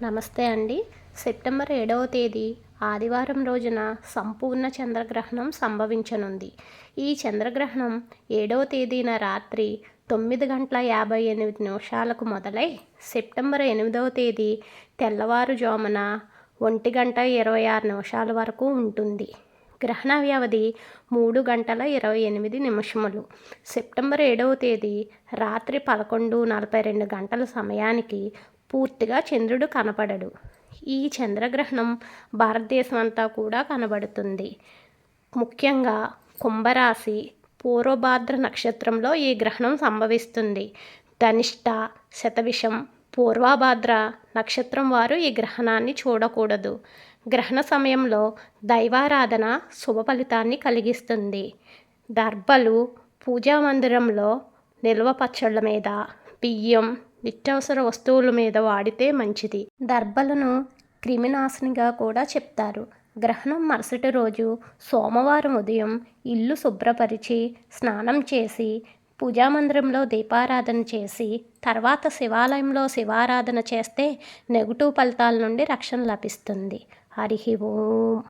నమస్తే అండి. సెప్టెంబర్ 7వ తేదీ ఆదివారం రోజున సంపూర్ణ చంద్రగ్రహణం సంభవించనుంది. ఈ చంద్రగ్రహణం 7వ తేదీన రాత్రి 9:58 మొదలై సెప్టెంబర్ 8వ తేదీ తెల్లవారుజామున 1:26 వరకు ఉంటుంది. గ్రహణ వ్యవధి 3:28 సెప్టెంబర్ 7వ తేదీ రాత్రి 11:42 సమయానికి పూర్తిగా చంద్రుడు కనపడడు. ఈ చంద్రగ్రహణం భారతదేశం అంతా కూడా కనబడుతుంది. ముఖ్యంగా కుంభరాశి పూర్వభాద్ర నక్షత్రంలో ఈ గ్రహణం సంభవిస్తుంది. ధనిష్ట, శతభిషం, పూర్వభాద్ర నక్షత్రం వారు ఈ గ్రహణాన్ని చూడకూడదు. గ్రహణ సమయంలో దైవారాధన శుభ ఫలితాన్ని కలిగిస్తుంది. దర్భలు పూజా మందిరంలో నిల్వ పచ్చళ్ళ మీద, బియ్యం, నిత్యావసర వస్తువుల మీద వాడితే మంచిది. దర్భలను క్రిమినాశినిగా కూడా చెప్తారు. గ్రహణం మరుసటి రోజు సోమవారం ఉదయం ఇల్లు శుభ్రపరిచి స్నానం చేసి పూజామందిరంలో దీపారాధన చేసి తర్వాత శివాలయంలో శివారాధన చేస్తే నెగటివ్ ఫలితాల నుండి రక్షణ లభిస్తుంది. హరి ఓం.